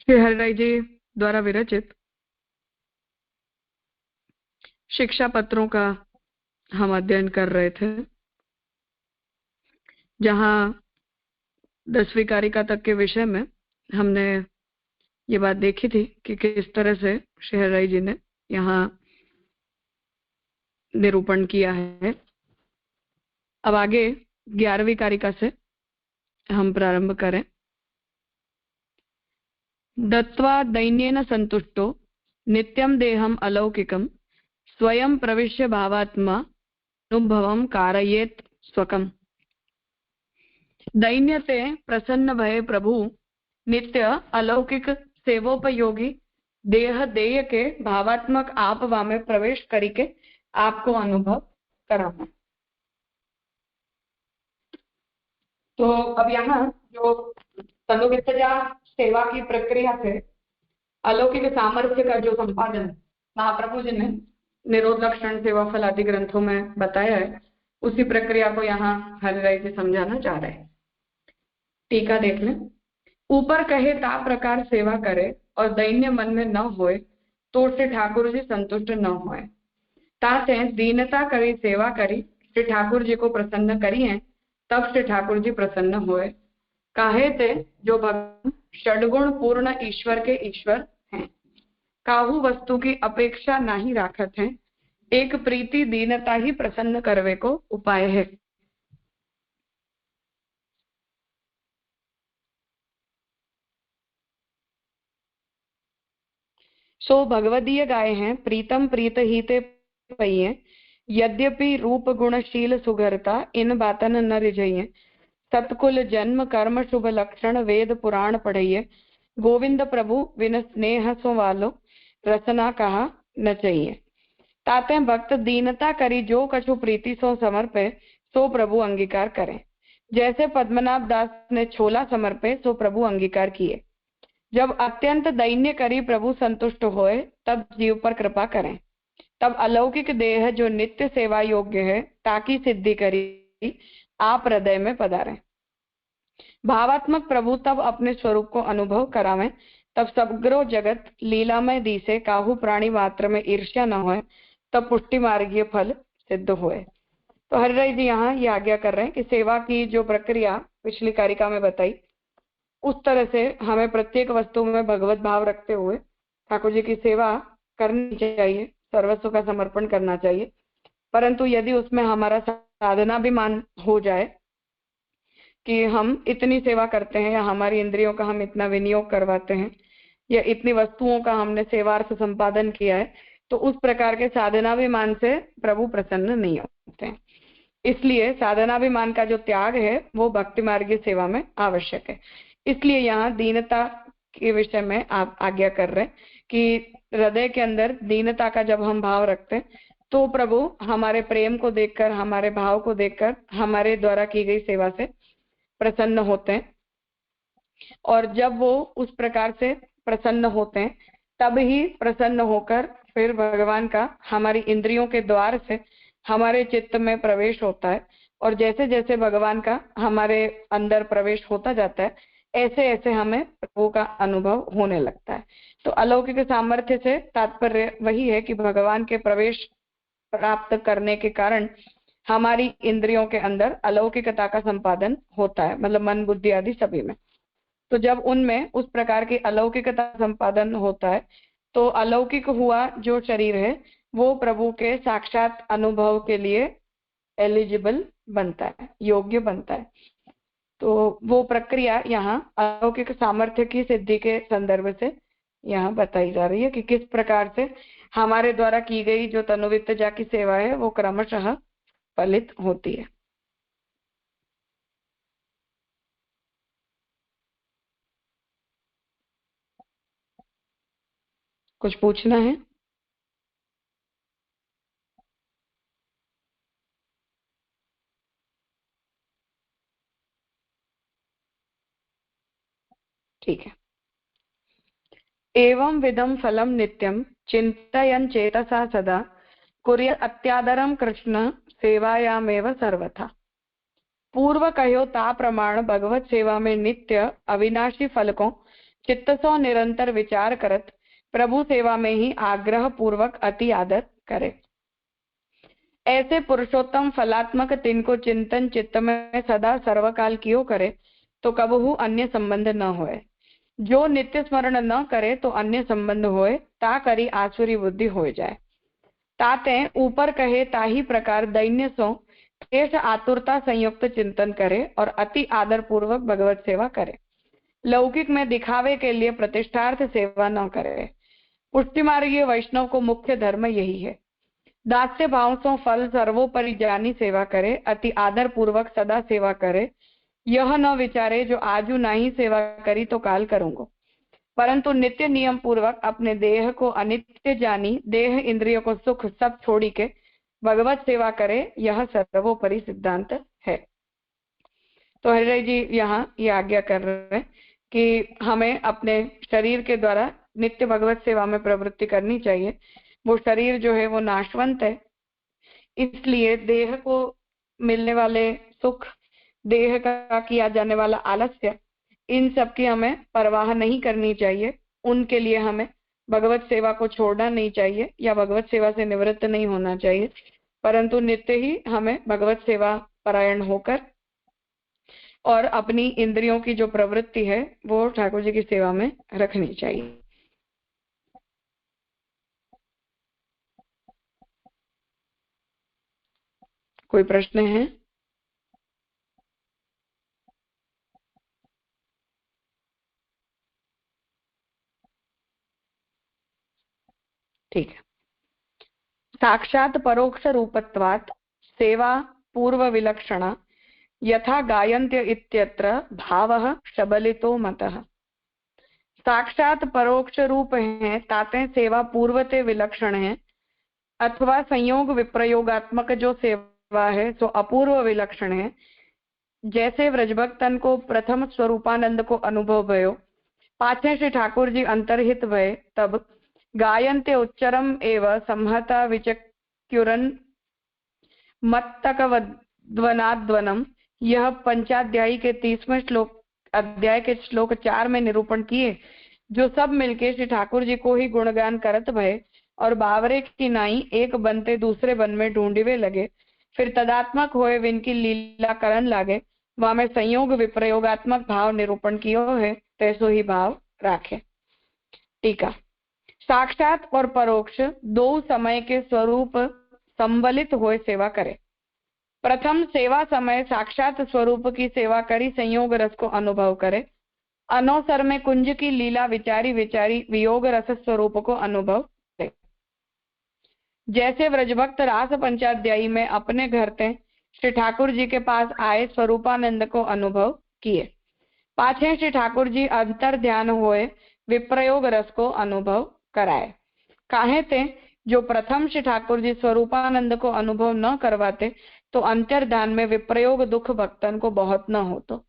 श्री हरिराय जी द्वारा विरचित शिक्षा पत्रों का हम अध्ययन कर रहे थे, जहां 10वीं कारिका तक के विषय में हमने ये बात देखी थी कि किस तरह से श्री हरिराय जी ने यहाँ निरूपण किया है। अब आगे 11वीं कारिका से हम प्रारंभ करें। दत्वा दैन्येन संतुष्टो नित्यं देहम अलौकिकम स्वयं प्रविश्य भावात्मा अनुभवम कारयेत स्वकम। दैन्य से प्रसन्न भय प्रभु नित्य अलौकिक सेवोपयोगी देह देय के भावात्मक आप वामे प्रवेश करके आपको अनुभव कराना। तो अब यहाँ जो तनुवित्तजा सेवा की प्रक्रिया से अलौकिक सामर्थ्य का जो संपादन महाप्रभु जी ने निरोध लक्षण सेवा फल आदि ग्रंथों में बताया है, उसी प्रक्रिया को यहाँ हरिराय जी समझाना चाह रहे हैं। टीका देख लें। ऊपर कहे ता प्रकार सेवा करे और दैन्य मन में न होए तो श्री ठाकुर जी संतुष्ट न होए। ताते दीनता करी सेवा करी श्री ठाकुर जी को प्रसन्न करी है, तब श्री ठाकुर जी प्रसन्न होए। काहे ते जो भगवान षडगुण पूर्ण ईश्वर के ईश्वर हैं, काहू वस्तु की अपेक्षा नहीं राखत हैं, एक प्रीति दीनता ही प्रसन्न करवे को उपाय है। सो भगवदीय गाय हैं प्रीतम प्रीत ही ते पइए, यद्यपि रूप गुणशील सुघरता इन बातन न रिझइए। सतकुल जन्म कर्म शुभ लक्षण वेद पुराण पढ़िए, गोविंद प्रभु विन स्नेह सो वालो रसना कहा न चाहिए। ताते भक्त दीनता करी जो कछु प्रीति सो समर्पे सो प्रभु अंगीकार करें। जैसे पद्मनाभ दास ने छोला समर्पे सो प्रभु अंगीकार किए। जब अत्यंत दैन्य करी प्रभु संतुष्ट होए, तब जीव पर कृपा करें। तब अलौकिक देह जो नित्य सेवा योग्य है, ताकि सिद्धि करी आप हृदय में पधारें। भावात्मक प्रभु तब अपने स्वरूप को अनुभव करावें, तब समग्रो जगत लीलामय दिसे, काहू प्राणी मात्र में ईर्ष्या न होए, तब पुष्टि मार्गीय फल सिद्ध होए। तो हरिराय जी यहाँ ये आज्ञा कर रहे हैं कि सेवा की जो प्रक्रिया पिछली कारिका में बताई, उस तरह से हमें प्रत्येक वस्तु में भगवत भाव रखते हुए ठाकुर जी की सेवा करनी चाहिए, सर्वस्व का समर्पण करना चाहिए। परंतु यदि उसमें हमारा साधनाभिमान हो जाए कि हम इतनी सेवा करते हैं, या हमारी इंद्रियों का हम इतना विनियोग करवाते हैं, या इतनी वस्तुओं का हमने सेवार्थ संपादन किया है, तो उस प्रकार के साधनाभिमान से प्रभु प्रसन्न नहीं होते हैं। इसलिए साधनाभिमान का जो त्याग है वो भक्ति मार्गीय सेवा में आवश्यक है। इसलिए यहाँ दीनता के विषय में आप आज्ञा कर रहे हैं कि हृदय के अंदर दीनता का जब हम भाव रखते हैं, तो प्रभु हमारे प्रेम को देखकर, हमारे भाव को देखकर हमारे द्वारा की गई सेवा से प्रसन्न होते हैं। और जब वो उस प्रकार से प्रसन्न होते हैं, तब ही प्रसन्न होकर फिर भगवान का हमारी इंद्रियों के द्वार से हमारे चित्त में प्रवेश होता है। और जैसे जैसे भगवान का हमारे अंदर प्रवेश होता जाता है, ऐसे ऐसे हमें प्रभु का अनुभव होने लगता है। तो अलौकिक सामर्थ्य से तात्पर्य वही है कि भगवान के प्रवेश प्राप्त करने के कारण हमारी इंद्रियों के अंदर अलौकिकता का संपादन होता है, मतलब मन बुद्धि आदि सभी में। तो जब उनमें उस प्रकार की अलौकिकता संपादन होता है, तो अलौकिक हुआ जो शरीर है वो प्रभु के साक्षात अनुभव के लिए एलिजिबल बनता है, योग्य बनता है। तो वो प्रक्रिया यहाँ अलौकिक सामर्थ्य की सिद्धि के संदर्भ से यहाँ बताई जा रही है कि किस प्रकार से हमारे द्वारा की गई जो तनुवित्तजा की सेवा है वो क्रमशः फलित होती है। कुछ पूछना है? ठीक है। एवं विधम फलम नित्यम चिंतयन् चेतसा सदा कुर्यात् अत्यादरम कृष्ण सेवायामेव सर्वथा। पूर्व कहो ता प्रमाण भगवत सेवा में नित्य अविनाशी फल को चित्त सो निरंतर विचार करत प्रभु सेवा में ही आग्रह पूर्वक अति आदर करे। ऐसे पुरुषोत्तम फलात्मक तिनको चिंतन चित्त में सदा सर्वकाल कियो करे तो कबहु अन्य संबंध न होए। जो नित्य स्मरण न करे तो अन्य संबंध होए, ता करी आसुरी बुद्धि हो जाए। ताते ऊपर कहे ताही प्रकार दैन्य सो क्लेश आतुरता संयुक्त चिंतन करे और अति आदर पूर्वक भगवत सेवा करे। लौकिक में दिखावे के लिए प्रतिष्ठार्थ सेवा न करे। पुष्टि मार्गीय वैष्णव को मुख्य धर्म यही है। दास्य भाव सो फल सर्वोपरि जानी सेवा करे, अति आदर पूर्वक सदा सेवा करे। यह न विचारे जो आजू नहीं सेवा करी तो काल करूंगा, परंतु नित्य नियम पूर्वक अपने देह को अनित्य जानी देह इंद्रियों को सुख सब छोड़ी के भगवत सेवा करे। यह सर्वोपरि सिद्धांत है। तो हरिराय जी यहाँ ये आज्ञा कर रहे हैं कि हमें अपने शरीर के द्वारा नित्य भगवत सेवा में प्रवृत्ति करनी चाहिए। वो शरीर जो है वो नाशवंत है, इसलिए देह को मिलने वाले सुख, देह का किया जाने वाला आलस्य, इन सब की हमें परवाह नहीं करनी चाहिए। उनके लिए हमें भगवत सेवा को छोड़ना नहीं चाहिए या भगवत सेवा से निवृत्त नहीं होना चाहिए, परंतु नित्य ही हमें भगवत सेवा परायण होकर और अपनी इंद्रियों की जो प्रवृत्ति है वो ठाकुर जी की सेवा में रखनी चाहिए। कोई प्रश्न है? ठीक है। साक्षात परोक्ष रूपत्वात् सेवा पूर्व विलक्षणा यथा गायन्त्य इत्यत्र भावः शबलितो मतः। साक्षात परोक्ष रूप है ताते सेवा पूर्वते विलक्षण है, अथवा संयोग विप्रयोगात्मक जो सेवा है सो अपूर्व विलक्षण है। जैसे व्रजभक्तन को प्रथम स्वरूपानंद को अनुभव भयो, पाछे श्री ठाकुर जी अंतर्हित भये, तब गायन्ते उच्चरम एव संहता विचक्युरन मत्तकवद्वनाद्वनम, यह पंचाध्यायी के 30वें श्लोक अध्याय के श्लोक 4 में निरूपण किए। जो सब मिलके श्री ठाकुर जी को ही गुणगान करत भये और बावरे की नाई एक बनते दूसरे बन में ढूंढिवे लगे, फिर तदात्मक होए विनकी लीला करन लागे, वहां में संयोग विप्रयोगात्मक भाव निरूपण कियो है, तैसो ही भाव राखे। टीका। साक्षात और परोक्ष दो समय के स्वरूप संबलित होए सेवा करे। प्रथम सेवा समय साक्षात स्वरूप की सेवा करी संयोग रस को अनुभव करे। अनवसर में कुंज की लीला विचारी विचारी वियोग रस स्वरूप को अनुभव करे। जैसे व्रजभक्त रास पंचाध्यायी में अपने घर ते श्री ठाकुर जी के पास आए स्वरूपानंद को अनुभव किए, पाछे श्री ठाकुर जी अंतर ध्यान हुए विप्रयोग रस को अनुभव कराए। काहे ते जो प्रथम श्री ठाकुर जी स्वरूपानंद को अनुभव न करवाते तो अंतर्ध्यान में विप्रयोग दुख भक्तन को बहुत न हो। तो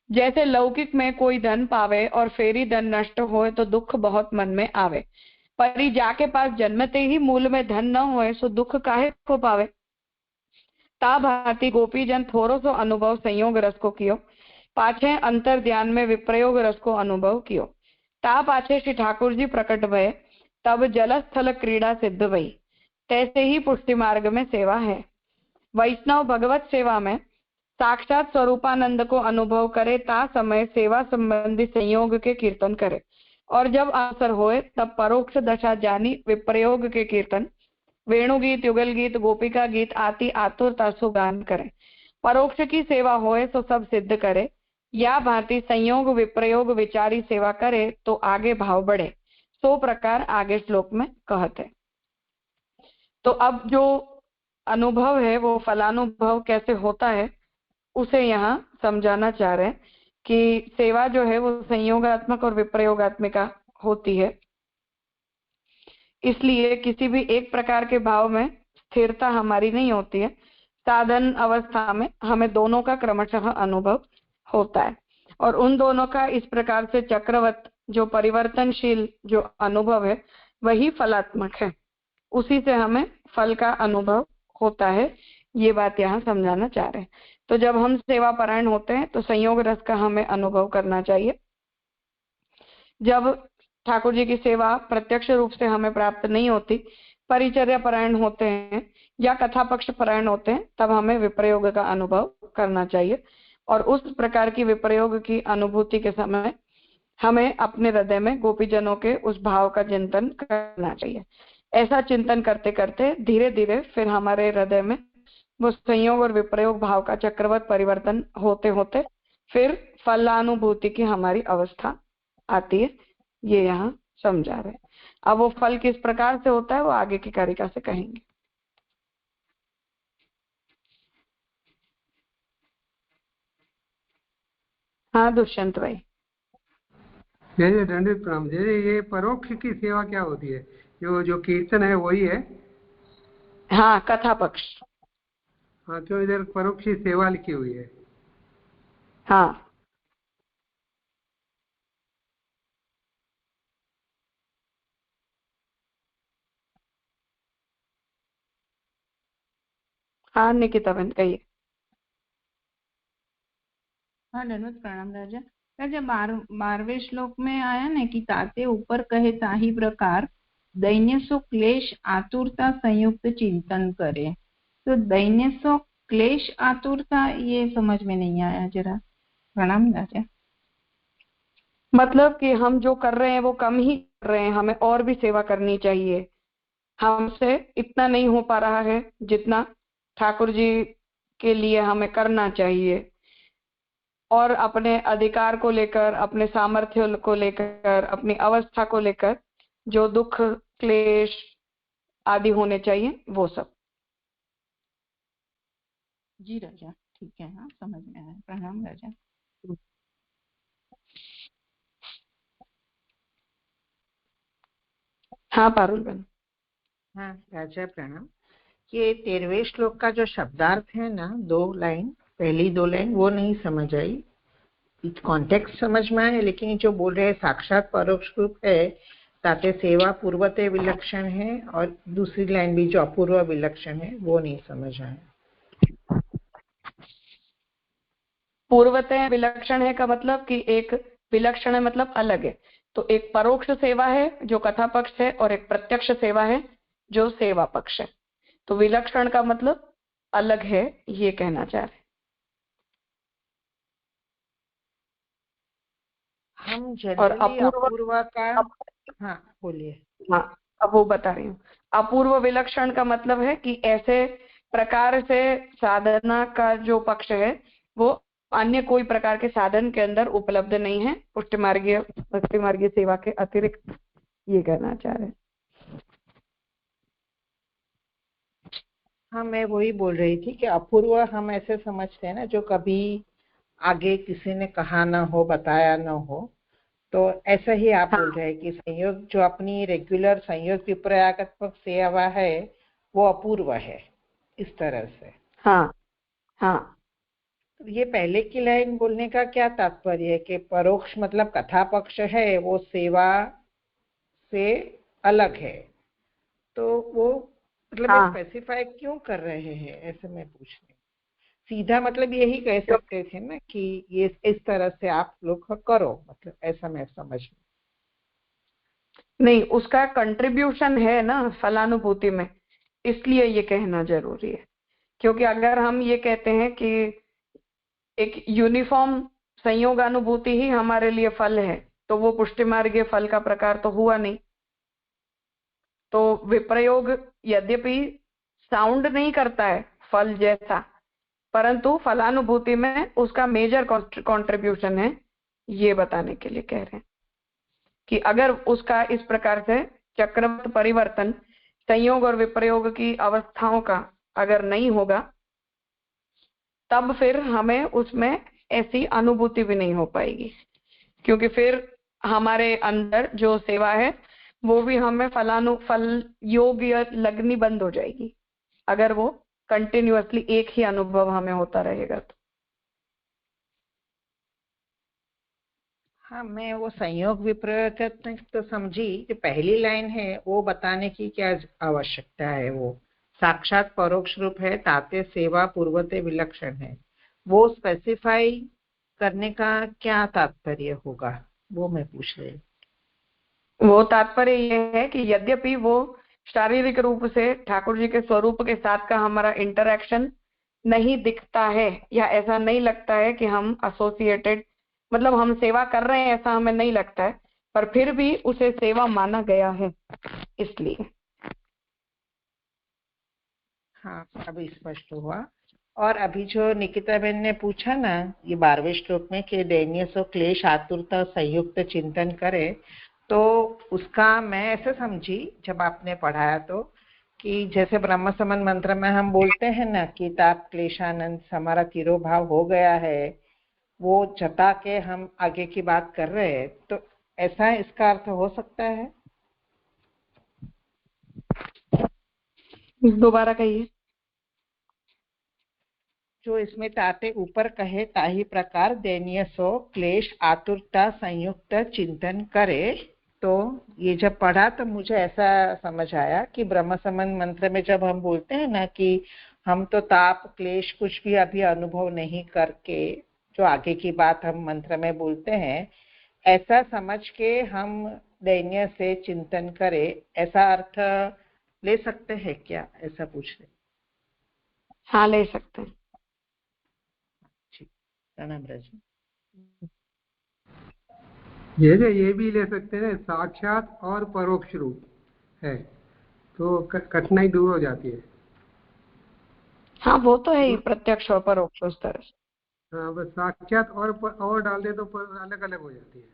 जैसे लौकिक में कोई धन पावे और फेरी धन नष्ट होए तो दुख बहुत मन में आवे, परी जाके पास जन्मते ही मूल में धन न होए सो दुख काहे को पावे। ता भांति गोपी जन थोरो सो अनुभव संयोग रस को कियो, पाछे अंतर ध्यान में विप्रयोग रस को अनुभव कियो। ता पाछे श्री ठाकुर जी प्रकट भये, तब जलस्थल क्रीड़ा सिद्ध भई। तैसे ही पुष्टि मार्ग में सेवा है। वैष्णव भगवत सेवा में साक्षात स्वरूपानंद को अनुभव करे ता समय सेवा संबंधी संयोग के कीर्तन करे, और जब अवसर होए तब परोक्ष दशा जानी विप्रयोग के कीर्तन, वेणुगीत, युगल गीत, गोपिका गीत आदि आतुरता सो गान करे। परोक्ष की सेवा होए तो सब सिद्ध करे, या भांति संयोग विप्रयोग विचारी सेवा करे तो आगे भाव बढ़े। सो प्रकार आगे श्लोक में कहते। तो अब जो अनुभव है वो फलानुभव कैसे होता है उसे यहाँ समझाना चाह रहे हैं कि सेवा जो है वो संयोगात्मक और विप्रयोगात्मिका होती है, इसलिए किसी भी एक प्रकार के भाव में स्थिरता हमारी नहीं होती है। साधन अवस्था में हमें दोनों का क्रमशः अनुभव होता है, और उन दोनों का इस प्रकार से चक्रवत जो परिवर्तनशील जो अनुभव है वही फलात्मक है, उसी से हमें फल का अनुभव होता है। ये बात यहाँ समझाना चाह रहे हैं। तो जब हम सेवा परायण होते हैं तो संयोग रस का हमें अनुभव करना चाहिए। जब ठाकुर जी की सेवा प्रत्यक्ष रूप से हमें प्राप्त नहीं होती, परिचर्या परायण होते हैं या कथा पक्ष परायण होते हैं, तब हमें विप्रयोग का अनुभव करना चाहिए। और उस प्रकार की विप्रयोग की अनुभूति के समय हमें अपने हृदय में गोपीजनों के उस भाव का चिंतन करना चाहिए। ऐसा चिंतन करते करते धीरे धीरे फिर हमारे हृदय में वो संयोग और विप्रयोग भाव का चक्रवत परिवर्तन होते होते फिर फलानुभूति की हमारी अवस्था आती है। ये यहाँ समझा रहे हैं। अब वो फल किस प्रकार से होता है वो आगे की कारिका से कहेंगे। हाँ दुष्यंत भाई। जैसे दंडित प्रणाम। जैसे ये परोक्ष की सेवा क्या होती है? जो कीर्तन है वही है? हाँ कथा पक्ष। हाँ, क्यों इधर परोक्ष सेवा लिखी हुई है? हाँ हाँ निकिता बहन कहिए। हाँ धन्यवाद प्रणाम राजा। राजा 12वें श्लोक में आया ना कि ताते ऊपर कहे ताही प्रकार दैन्य सो क्लेश आतुरता संयुक्त चिंतन करे। तो दैन्य सो क्लेश आतुरता ये समझ में नहीं आया जरा। प्रणाम राजा। मतलब कि हम जो कर रहे हैं वो कम ही कर रहे हैं, हमें और भी सेवा करनी चाहिए। हमसे इतना नहीं हो पा रहा है जितना ठाकुर जी के लिए हमें करना चाहिए। और अपने अधिकार को लेकर, अपने सामर्थ्य को लेकर, अपनी अवस्था को लेकर जो दुख क्लेश आदि होने चाहिए वो सब। जी राजा ठीक है, हाँ समझ में आया। प्रणाम राजा। हाँ पारुल बहन। हाँ राजा प्रणाम। ये 13वें श्लोक का जो शब्दार्थ है ना, 2 लाइन, पहली 2 लाइन वो नहीं समझ आई। कॉन्टेक्स्ट समझ में आया, लेकिन जो बोल रहे हैं साक्षात परोक्ष रूप है ताते सेवा पूर्वते विलक्षण है, और दूसरी लाइन भी जो अपूर्व विलक्षण है वो नहीं समझ आया। पूर्वतः विलक्षण है का मतलब कि एक विलक्षण है मतलब अलग है। तो एक परोक्ष सेवा है जो कथा पक्ष है और एक प्रत्यक्ष सेवा है जो सेवा पक्ष है। तो विलक्षण का मतलब अलग है, ये कहना चाह रहे हैं। हम जनरली अपूर्व का, हाँ बोलिए। हाँ अब वो बता रही हूँ। अपूर्व विलक्षण का मतलब है कि ऐसे प्रकार से साधना का जो पक्ष है वो अन्य कोई प्रकार के साधन के अंदर उपलब्ध नहीं है, पुष्टि मार्गीय भक्ति मार्गीय सेवा के अतिरिक्त, ये कहना चाह रहे हैं। हाँ मैं वही बोल रही थी कि अपूर्व हम ऐसे समझते हैं ना, जो कभी आगे किसी ने कहा ना हो, बताया ना हो। तो ऐसा ही आप बोल रहे हैं कि संयोग जो अपनी रेगुलर संयोग विपर्यात्मक सेवा है वो अपूर्व है, इस तरह से। हाँ हाँ। तो ये पहले की लाइन बोलने का क्या तात्पर्य है कि परोक्ष मतलब कथा पक्ष है वो सेवा से अलग है, तो वो मतलब स्पेसिफाई क्यों कर रहे हैं, ऐसे मैं पूछ रही हूँ। सीधा मतलब यही कह सकते थे ना कि ये इस तरह से आप लोग करो, मतलब ऐसा मैं समझ नहीं, उसका कंट्रीब्यूशन है ना फलानुभूति में, इसलिए ये कहना जरूरी है। क्योंकि अगर हम ये कहते हैं कि एक यूनिफॉर्म संयोगानुभूति ही हमारे लिए फल है, तो वो पुष्टि मार्गीय फल का प्रकार तो हुआ नहीं। तो विप्रयोग यद्यपि साउंड नहीं करता है फल जैसा, परंतु फलानुभूति में उसका मेजर कंट्रीब्यूशन है, ये बताने के लिए कह रहे हैं कि अगर उसका इस प्रकार से चक्रवत परिवर्तन संयोग और विप्रयोग की अवस्थाओं का अगर नहीं होगा, तब फिर हमें उसमें ऐसी अनुभूति भी नहीं हो पाएगी। क्योंकि फिर हमारे अंदर जो सेवा है वो भी हमें फल योग्य लगनी बंद हो जाएगी, अगर वो कंटिन्यूअसली एक ही अनुभव हमें होता रहेगा तो। हाँ मैं वो संयोग विपर्यात्मक तो समझी, जो पहली लाइन है वो बताने की क्या आवश्यकता है। वो साक्षात परोक्ष रूप है ताते सेवा पूर्वते विलक्षण है, वो स्पेसिफाई करने का क्या तात्पर्य होगा, वो मैं पूछ रही हूँ। वो तात्पर्य ये है कि यद्यपि वो शारीरिक रूप से ठाकुर जी के स्वरूप के साथ का हमारा इंटरैक्शन नहीं दिखता है, या ऐसा नहीं लगता है कि हम एसोसिएटेड, मतलब हम सेवा कर रहे हैं ऐसा हमें नहीं लगता है, पर फिर भी उसे सेवा माना गया है इसलिए। हाँ, अभी स्पष्ट हुआ। और अभी जो निकिता बहन ने पूछा ना ये 12वें श्लोक में कि दैन्य सो क्लेश आतुरता संयुक्त चिंतन करे, तो उसका मैं ऐसे समझी जब आपने पढ़ाया तो, कि जैसे ब्रह्म समन मंत्र में हम बोलते हैं ना कि ताप क्लेशानंद हमारा तिरोभाव हो गया है, वो जता के हम आगे की बात कर रहे हैं, तो ऐसा इसका अर्थ हो सकता है? दोबारा कहिए। जो इसमें ताते ऊपर कहे ताही प्रकार दैन्य सो क्लेश आतुरता संयुक्त चिंतन करे, तो ये जब पढ़ा तो मुझे ऐसा समझ आया कि ब्रह्म समन मंत्र में जब हम बोलते हैं ना कि हम तो ताप क्लेश कुछ भी अभी अनुभव नहीं करके जो आगे की बात हम मंत्र में बोलते हैं, ऐसा समझ के हम दैन्य से चिंतन करे, ऐसा अर्थ ले सकते हैं क्या, ऐसा पूछ रहे? हाँ, ले सकते हैं। प्रणाम रजनी। ये भी ले सकते हैं, साक्षात और परोक्ष रूप है तो कठिनाई दूर हो जाती है। हाँ, वो तो है ही, प्रत्यक्ष और परोक्ष उस तरह से। हाँ, बस साक्षात और डाल दे तो अलग अलग हो जाती है,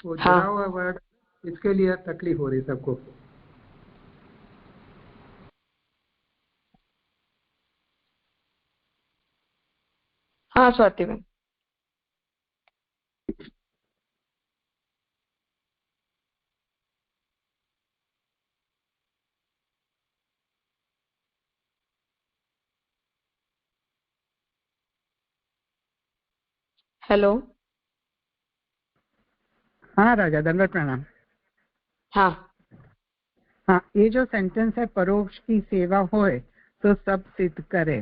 वो हाँ, जुड़ा हुआ वर्ड, इसके लिए तकलीफ हो रही है सबको। हाँ स्वाति बहन। हेलो। हाँ राजा, दंडवत प्रणाम। हाँ, हाँ, ये जो सेंटेंस है परोक्ष की सेवा होए तो सब सिद्ध करे,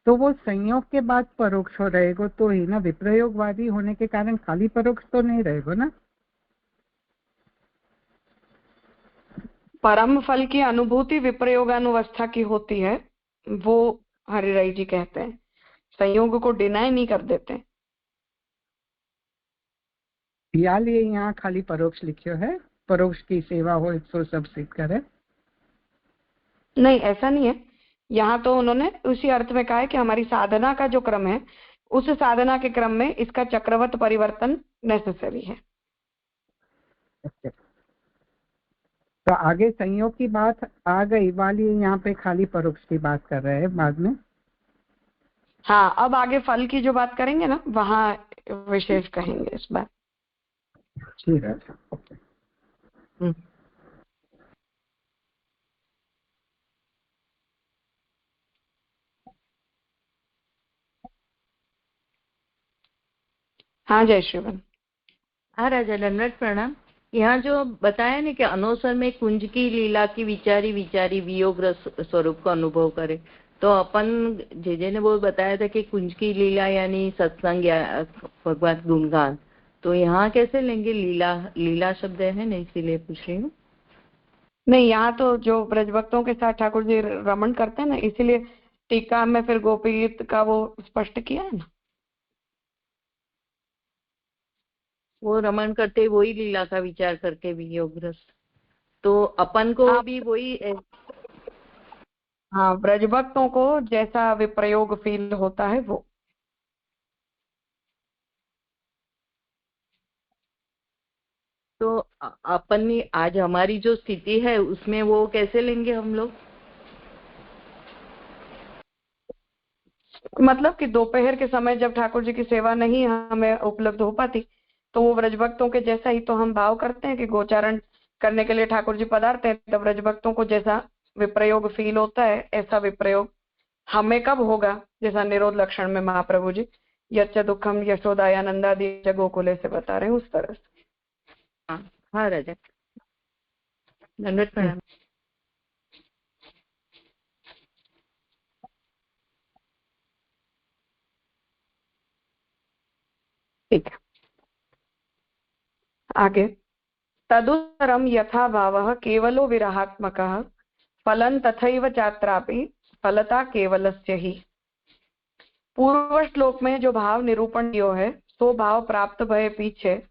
तो वो संयोग के बाद परोक्ष हो रहेगा तो ही ना, विप्रयोगवादी होने के कारण खाली परोक्ष तो नहीं रहेगा ना। परम फल की अनुभूति विप्रयोगानुवस्था की होती है, वो हरिराई जी कहते हैं, संयोग को डिनाई नहीं कर देते। या लिए यहाँ खाली परोक्ष लिखियो है, परोक्ष की सेवा हो तो सब सिद्ध करे। नहीं, ऐसा नहीं है, यहाँ तो उन्होंने उसी अर्थ में कहा है कि हमारी साधना का जो क्रम है, उस साधना के क्रम में इसका चक्रवत परिवर्तन नेसेसरी है। तो आगे संयोग की बात आ गई वाली, यहाँ पे खाली परोक्ष की बात कर रहे हैं बाद में। हाँ, अब आगे फल की जो बात करेंगे ना, वहां विशेष कहेंगे इस बार। ठीक है। हाँ जय श्रीवन। हाँ राजा, दंडवत प्रणाम। यहाँ जो बताया ना कि अनवसर में कुंज की लीला की विचारी विचारी वियोग रस स्वरूप को अनुभव करे, तो अपन जे ने वो बताया था कि कुंज की लीला यानी सत्संग या भगवत गुणगान, तो यहाँ कैसे लेंगे? लीला, लीला शब्द है ना, इसीलिए पूछ रही हूँ। नहीं, यहाँ तो जो ब्रज भक्तों के साथ ठाकुर जी रमण करते हैं ना, इसीलिए टीका में फिर गोपी गीत का वो स्पष्ट किया है ना। वो रमण करते वही लीला का विचार करके वियोग रस, तो अपन को हाँ, भी वही। हाँ, ब्रज भक्तों को जैसा विप्रयोग फील होता है वो। तो अपन आज हमारी जो स्थिति है उसमें वो कैसे लेंगे हम लोग? मतलब कि दोपहर के समय जब ठाकुर जी की सेवा नहीं हमें उपलब्ध हो पाती, तो वो ब्रज भक्तों के जैसा ही तो हम भाव करते हैं कि गोचारण करने के लिए ठाकुर जी पधारते हैं, तब ब्रज भक्तों को जैसा विप्रयोग फील होता है, ऐसा विप्रयोग हमें कब होगा, जैसा निरोध लक्षण में महाप्रभु जी यच्च दुखम यशोदाया नंदादि गोकुले से बता रहे हैं, उस तरह से। हाँ राजा, दंडवत प्रणाम। ठीक है, आगे। तदुत्तरं यथा भावः केवलो विरहात्मकः फलं तथैव चात्रापि फलता केवलस्य ही। पूर्व श्लोक में जो भाव निरूपण कियो है सो भाव प्राप्त भय पीछे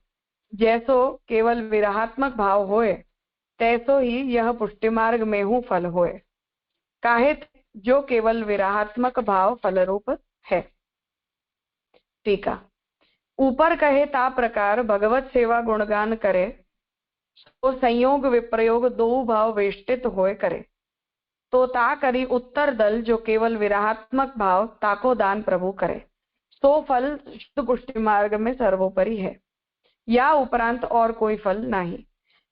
जैसो केवल विरहात्मक भाव होए तैसो ही यह पुष्टि मार्ग में हूँ फल होए। काहे जो केवल विरहात्मक भाव फलरूप है। टीका। ऊपर कहे ता प्रकार भगवत सेवा गुणगान करे तो संयोग विप्रयोग दो भाव वेष्टित होए करे तो ता करी उत्तर दल जो केवल विरहात्मक भाव ताको दान प्रभु करे सो फल शुद्ध पुष्टि मार्ग में सर्वोपरि है। या उपरांत और कोई फल नहीं।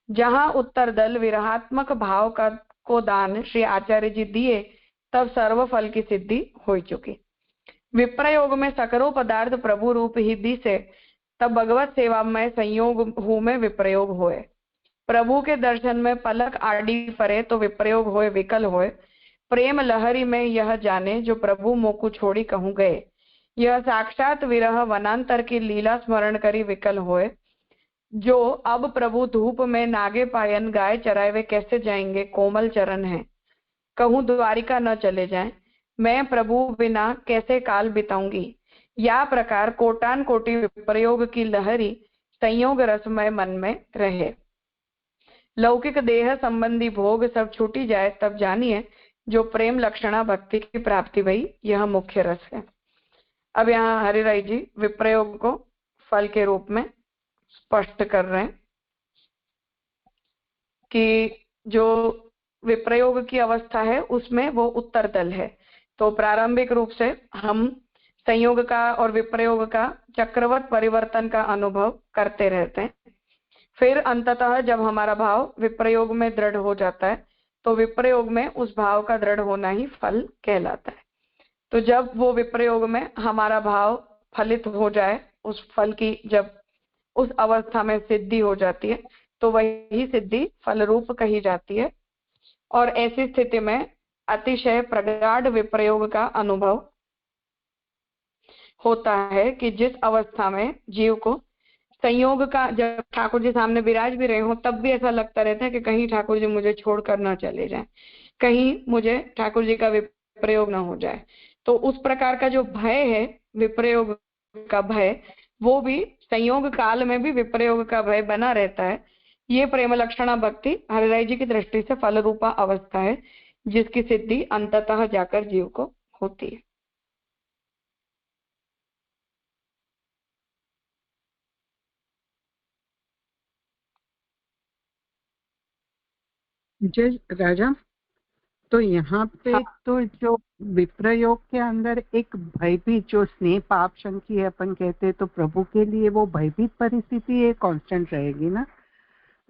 जहां उत्तर दल विरहात्मक भाव का को दान श्री आचार्य जी दिए तब सर्व फल की सिद्धि हो चुकी। विप्रयोग में सकरो पदार्थ प्रभु रूप ही दिसे तब भगवत सेवा में संयोग हूँ में विप्रयोग होए। प्रभु के दर्शन में पलक आड़ी परे तो विप्रयोग होए विकल होए। प्रेम लहरी में यह जाने जो प्रभु मोकु छोड़ी कहूँ गए। यह साक्षात विरह वनांतर की लीला स्मरण करी विकल होए। जो अब प्रभु धूप में नागे पायन गाय चराए वे कैसे जाएंगे कोमल चरण है। कहूँ द्वारिका न चले जाएं मैं प्रभु बिना कैसे काल बिताऊंगी। या प्रकार कोटान कोटि विप्रयोग की लहरी संयोग रसमय मन में रहे। लौकिक देह संबंधी भोग सब छूटी जाए तब जानिए जो प्रेम लक्षणा भक्ति की प्राप्ति भई यह मुख्य रस है। अब यहाँ हरिराय जी विप्रयोग को फल के रूप में स्पष्ट कर रहे हैं कि जो विप्रयोग की अवस्था है उसमें वो उत्तर दल है। तो प्रारंभिक रूप से हम संयोग का और विप्रयोग का चक्रवत परिवर्तन का अनुभव करते रहते हैं। फिर अंततः जब हमारा भाव विप्रयोग में दृढ़ हो जाता है तो विप्रयोग में उस भाव का दृढ़ होना ही फल कहलाता है। तो जब वो विप्रयोग में हमारा भाव फलित हो जाए उस फल की जब उस अवस्था में सिद्धि हो जाती है तो वही सिद्धि फल रूप कही जाती है। और ऐसी स्थिति में अतिशय प्रगाढ़ विप्रयोग का अनुभव होता है कि जिस अवस्था में जीव को संयोग का जब ठाकुर जी सामने विराज भी रहे हो तब भी ऐसा लगता रहता है कि कहीं ठाकुर जी मुझे छोड़कर न चले जाएं, कहीं मुझे ठाकुर जी का विप्रयोग न हो जाए। तो उस प्रकार का जो भय है विप्रयोग का भय वो भी संयोग काल में भी विप्रयोग का भय बना रहता है। ये प्रेम लक्षणा भक्ति हरिराय जी की दृष्टि से फल रूपा अवस्था है जिसकी सिद्धि अंततः जाकर जीव को होती है। जय राजा। तो यहाँ पे हाँ। तो जो विप्रयोग के अंदर एक भयभीत जो स्नेह पाप शंकी है अपन कहते हैं तो प्रभु के लिए वो भयभीत परिस्थिति एक कांस्टेंट रहेगी ना।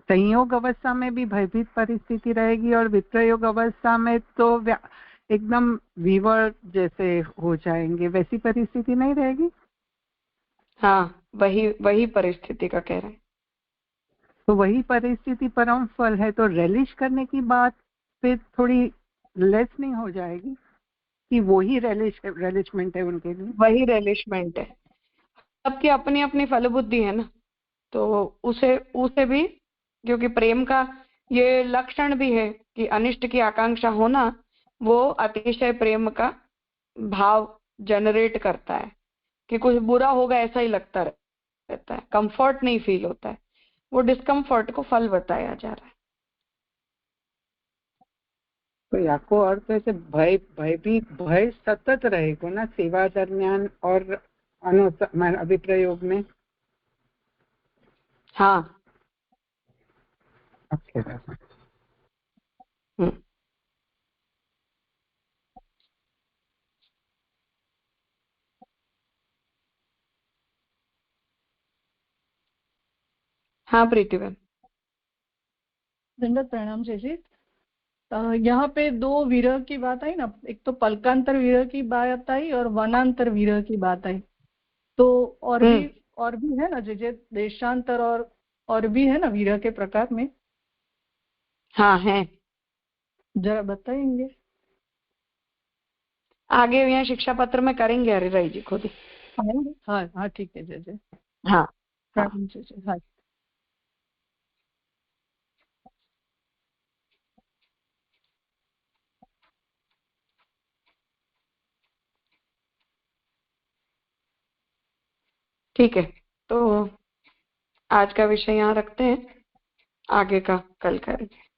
संयोग अवस्था में भी भयभीत परिस्थिति रहेगी और विप्रयोग अवस्था में तो एकदम विवर जैसे हो जाएंगे वैसी परिस्थिति नहीं रहेगी। हाँ वही परिस्थिति का कह रहे हैं। तो वही परिस्थिति परम फल है तो रेलिश करने की बात फिर थोड़ी लेस नहीं हो जाएगी कि वही रेलिशमेंट है उनके लिए। वही रेलिशमेंट है। सबकी अपनी अपनी फल बुद्धि है ना तो उसे भी क्योंकि प्रेम का ये लक्षण भी है कि अनिष्ट की आकांक्षा होना वो अतिशय प्रेम का भाव जनरेट करता है कि कुछ बुरा होगा ऐसा ही लगता रहता है, कंफर्ट नहीं फील होता है। वो डिस्कम्फर्ट को फल बताया जा रहा है। तो याको अर्थ ऐसे भय सतत रहेगा ना सेवा दरमियान और अभिप्रयोग में। हाँ हाँ प्रीति बहन। दंडवत प्रणाम जैसे। यहाँ पे दो विरह की बात आई ना, एक तो पलकांतर विरह की बात आई और वनांतर विरह की बात आई। तो और भी है ना जैसे देशांतर और भी है ना विरह के प्रकार में। हाँ है, जरा बताएंगे। आगे यहाँ शिक्षा पत्र में करेंगे हरिराय जी खुद ही। हाँ हाँ ठीक है जय जय। हाँ प्रणाम जय जय। हाँ ठीक है, तो आज का विषय यहाँ रखते हैं, आगे का कल करेंगे।